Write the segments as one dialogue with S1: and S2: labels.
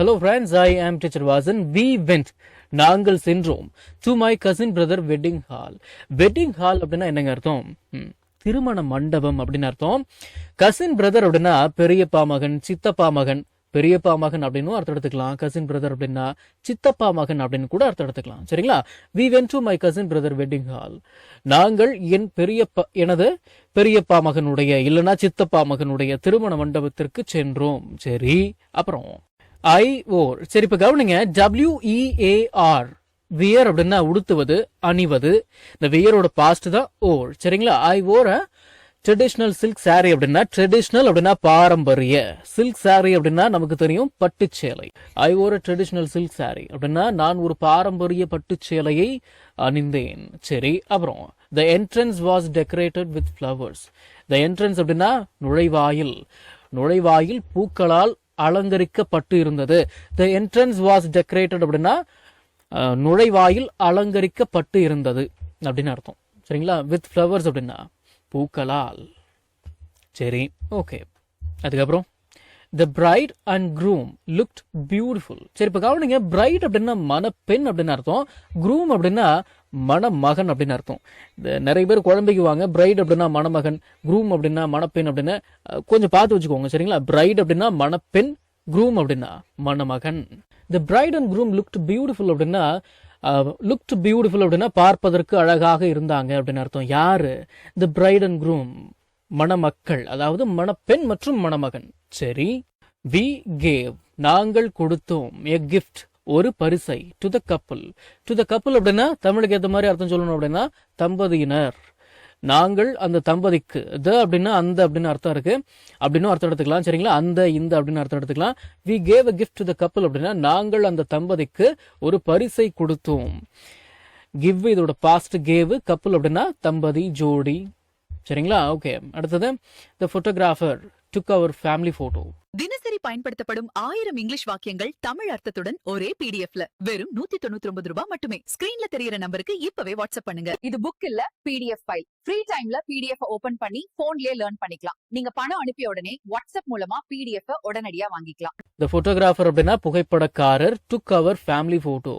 S1: Hello friends, I am Teacher Vasan. We went. நாங்கள் சென்றோம் to my cousin brother wedding hall. Wedding hall அப்படின்னா என்னங்க அர்த்தம்? திருமண மண்டபம் அப்படின்னு அர்த்தம். கசின் பிரதர் அப்படின்னா பெரியப்பா மகன், சித்தப்பா மகன். பெரியப்பா மகன் அப்படின்னு அர்த்தம் எடுத்துக்கலாம். கசின் பிரதர் அப்படின்னா சித்தப்பா மகன் அப்படின்னு கூட அர்த்தம் எடுத்துக்கலாம். சரிங்களா? We went to my cousin brother wedding hall. நாங்கள் எனது பெரியப்பா மகனுடைய இல்லைன்னா சித்தப்பா மகனுடைய திருமண மண்டபத்திற்கு சென்றோம். சரி, அப்புறம் I wore. சரி, இப்ப கவனிங்க. WEAR வியர் அப்படின்னா உடுத்துவது, அணிவது. இந்த வியரோட பாஸ்ட் தான் ஓர். சரிங்களா? I wore a traditional silk sorry அப்படின்னா ட்ரெடிஷனல் அப்படின்னா பாரம்பரிய, சில்க் சாரி அப்படின்னா நமக்கு தெரியும் பட்டுச்சேலை. I wore a traditional silk sorry அப்படின்னா நான் ஒரு பாரம்பரிய பட்டுச்சேலையை அணிந்தேன். சரி, அப்புறம் the entrance was decorated with flowers. the entrance அப்படின்னா நுழைவாயில், நுழைவாயில் பூக்களால் அலங்கரிக்கப்பட்டு இருந்தது. the entrance was decorated அப்படின்னா நுழைவாயில் அலங்கரிக்கப்பட்டு இருந்தது அப்படின்னு அர்த்தம். சரிங்களா? with flowers அப்படின்னா பூக்களால். சரி, ஓகே. அதுக்கப்புறம் the bride and groom looked beautiful. சரி, இப்ப கவனிங்க. bride அப்படின்னா மணப்பெண் அப்படின்னு அர்த்தம், groom அப்படின்னா மணமகன் அப்படின்னு அர்த்தம். நிறைய பேர் குழம்பிக்குவாங்க. பிரைட் அப்படின்னா மணமகன், குரூம் அப்படின்னா மணப்பெண் அப்படின்னு. கொஞ்சம் பார்த்து வச்சுக்கோங்க. சரிங்களா? பிரைட் அப்படின்னா மணப்பெண், குரூம் அப்படின்னா மணமகன். the bride and groom looked beautiful அப்படின்னா லுக்ட் பியூட்டிஃபுல் அப்படின்னா பார்ப்பதற்கு அழகாக இருந்தாங்க அப்படின்னு அர்த்தம். யாரு? the bride and groom மணமக்கள், அதாவது மணப்பெண் மற்றும் மணமகன். சரி, we gave நாங்கள் கொடுத்தோம் a gift ஒரு பரிசை to the couple. to the couple அப்படின்னா தமிழுக்கு ஏற்ற மாதிரி அர்த்தம் சொல்லணும் அப்படின்னா தம்பதியினர். நாங்கள் அந்த தம்பதிக்கு, த அப்படின்னா அந்த அப்படின்னு அர்த்தம் இருக்கு, அப்படின்னு அர்த்தம் எடுத்துக்கலாம். சரிங்களா? அந்த இந்த அப்படின்னு அர்த்தம் எடுத்துக்கலாம். we gave a gift to the couple அப்படின்னா நாங்கள் அந்த தம்பதிக்கு ஒரு பரிசை கொடுத்தோம். give இதோட பாஸ்ட் gave, couple அப்படின்னா தம்பதி, ஜோடி. சரிங்களா? ஓகே. அடுத்தது the photographer took our family photo.
S2: தினசரி பயன்படுத்தப்படும் 1000 இங்கிலீஷ் வாக்கியங்கள் தமிழ் அர்த்தத்துடன் ஒரே பிடிஎஃப்ல வெறும் 199 ரூபாய் மட்டுமே. ஸ்கிரீன்ல தெரியற நம்பருக்கு இப்பவே வாட்ஸ்அப் பண்ணுங்க.
S3: இது புக் இல்ல, பிடிஎஃப் ஃபைல். ஃப்ரீ டைம்ல பிடிஎஃப் ஓபன் பண்ணி போன்லயே லேர்ன் பண்ணிக்கலாம். நீங்க பணம் அனுப்பிய உடனே வாட்ஸ்அப் மூலமா பிடிஎஃப் உடனடியா வாங்கிக்கலாம்.
S1: the photographer அப்படின்னா புகைப்படக்காரர் took our family photo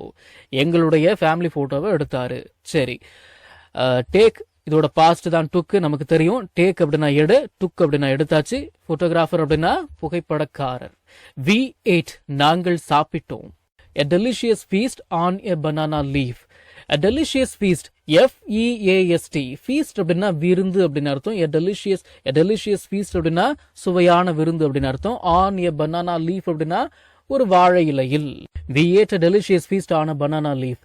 S1: எங்களுடைய ஃபேமிலி போட்டோவை எடுத்தாரு. சரி, டேக் இதோட பாஸ்ட் தான் டுக், நமக்கு தெரியும். டேக் அப்படின்னா எடு, டுக் அப்படின்னா எடுத்தாச்சு. போட்டோகிராஃபர் அப்படின்னா புகைப்படக்காரர். we ate நாங்கள் சாப்பிட்டோம். a delicious feast on a banana leaf. a delicious feast, FEAST, feast அப்படின்னா விருந்து அப்படின்னு அர்த்தம். a delicious feast அப்படின்னா சுவையான விருந்து அப்படின்னு அர்த்தம். on a banana leaf அப்படின்னா ஒரு வாழை இலையில். we ate a delicious feast on a banana leaf.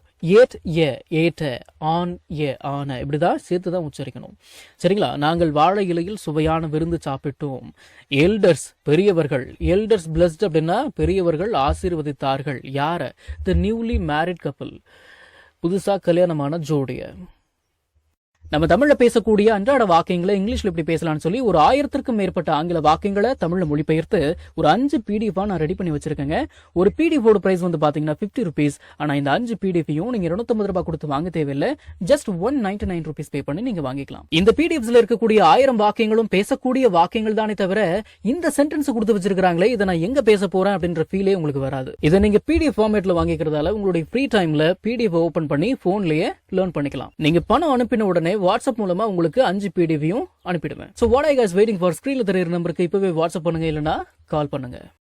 S1: on இப்படிதான் சேர்த்துதான் உச்சரிக்கணும். சரிங்களா? நாங்கள் வாழை இலையில் சுவையான விருந்து சாப்பிட்டோம். எல்டர்ஸ் பெரியவர்கள், எல்டர்ஸ் blessed அப்படின்னா பெரியவர்கள் ஆசீர்வதித்தார்கள். யார? the newly married couple புதுசா கல்யாணமான ஜோடிய. நம்ம தமிழ்ல பேசக்கூடிய அன்றாட வாக்கியங்களை இங்கிலீஷ்ல எப்படி பேசலாம்னு சொல்லி ஒரு 1000க்கும் மேற்பட்ட ஆங்கில வாக்கியங்களை தமிழ்ல மொழிபெயர்த்து ஒரு 5 PDF நான் ரெடி பண்ணி வச்சிருக்கேங்க. ஒரு PDF ஓட பிரைஸ் வந்து பாத்தீங்கன்னா 50 rupees. ஆனா இந்த 5 PDFையும் நீங்க 250 ரூபாய் கொடுத்து வாங்க தேவையில்லை. ஜஸ்ட் 199 rupees பே பண்ணி நீங்க வாங்கிக்கலாம். இந்த PDFஸ்ல இருக்கக்கூடிய 1000 வாக்கியங்களும் பேசக்கூடிய வாக்கியங்கள் தானே தவிர இந்த சென்டென்ஸ் கொடுத்து வச்சிருக்காங்களே இதை நான் எங்க பேச போறேன் அப்படின்ற ஃபீலே உங்களுக்கு வராது. இதை நீங்க PDF ஃபார்மேட்ல வாங்கிக்கிறதால உங்களுடைய ஃப்ரீ டைம்ல PDF ஓபன் பண்ணி போன்லயே லேர்ன் பண்ணிக்கலாம். நீங்க பணம் அனுப்பின உடனே வாட்ஸ்அப் மூலமா உங்களுக்கு 5 PDFையும் அனுப்பிடுவேன். So what are you guys waiting for? ஸ்கிரீன்ல தெரியற நம்பருக்கு இப்பவே வாட்ஸ்அப் பண்ணுங்க, இல்லனா கால் பண்ணுங்க.